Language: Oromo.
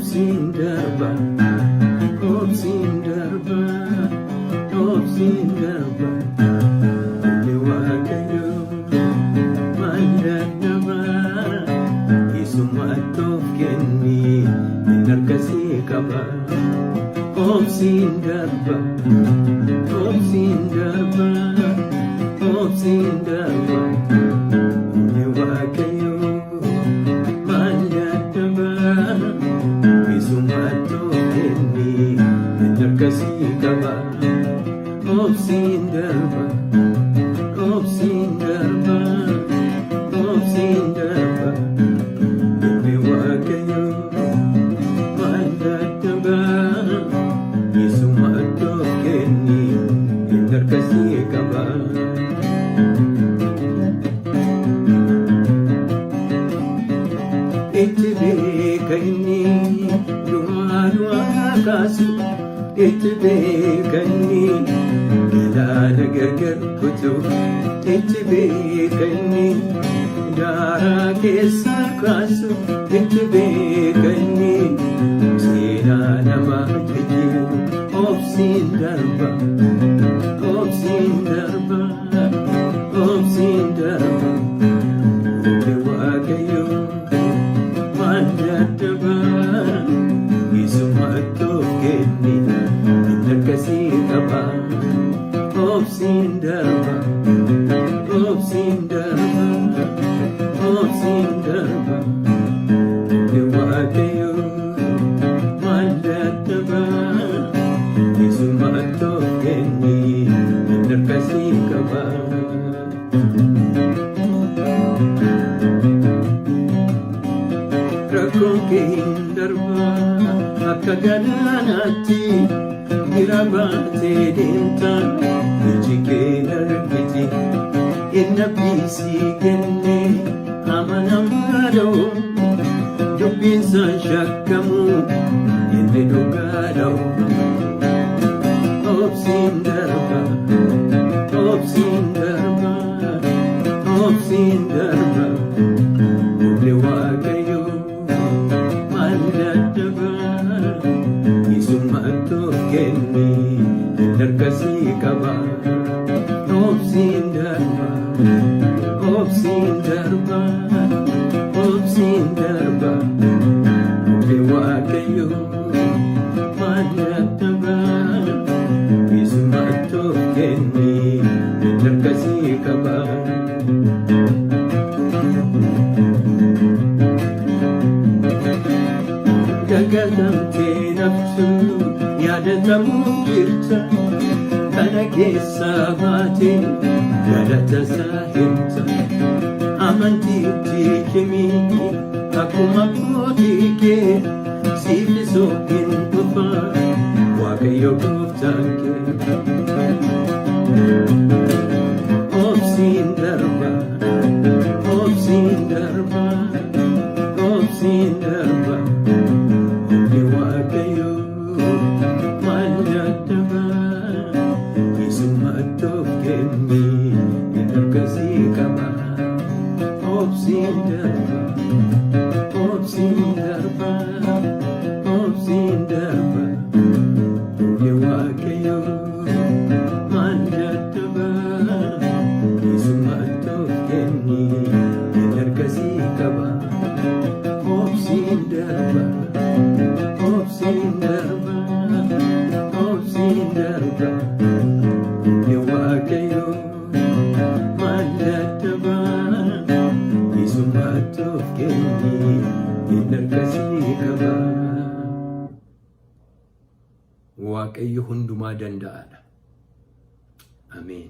obsiin darba, obsiin darba, obsiin darba. Ulli Waaqayyo maal dadhaba, isumatti of kenni hin harkasii qaba. Obsiin darba, obsiin darba, obsiin darba. Ulli Waaqayyo maal dadhaba, isumatti of kenni hin harkasii qaba. Obsiin darba, obsiin darba, obsiin darba. Ulli Waaqayyo maal dadhaba, isumatti of kenni hin harkasii qaba. Itti beeka inni du'aa kaasu, itti beeka inni galaana gargar kutu, itti beeka inni daaraa keessa kaasu, itti beeka inni seenaa namaa jijjiiru. Obsiin darba, obsiin darba, obsiin darba. Ulli Waaqayyo maal dadhaba, isumatti of kenni hin harkasii qaba. Obsiin darba, obsiin darba, obsiin darba. Ulli Waaqayyo maal dadhaba, isumatti of kenni hin harkasii qaba. Rakkoon kee hin darba akka galaanaatti, bira baatee deemta iji kee argiti. Inni abdiisii kenne amanamaadhaa'u, dubbiinsaan shakkamu inni dhugaadhaa'u. Obsiin darba, obsiin darba, obsiin darba. Ulli Waaqayyo maal dadhaba, isumatti of kenni hin harkasii qaba. Obsiin darba, obsiin darba, obsiin darba. Ulli Waaqayyo maal dadhaba, isumatti of kenni hin harkasii qaba. Dagatamtee naftu yaadatamuuf jirta, kana keessaa baatee galatasaa himta. Amantiitti himii akkuma kootii kee, siifis ofiin dhufa Waaqayyo gooftaan kee. Obsiin darba, obsiin darba, obsiin darba. Ulli Waaqayyo maal dadhaba, isumatti of kenni hin harkasii qaba. Obsiin darba, obsiin darba, obsiin darba. Ulli Waaqayyo maal dadhaba, isumatti of kenni hin harkasii qaba. Obsiin darba, obsiin darba, obsiin darba. Ulli Waaqayyo maal dadhaba, isumatti of kenni hin harkasii qaba. Waaqayyo hundumaa danda'aadha. Ameen.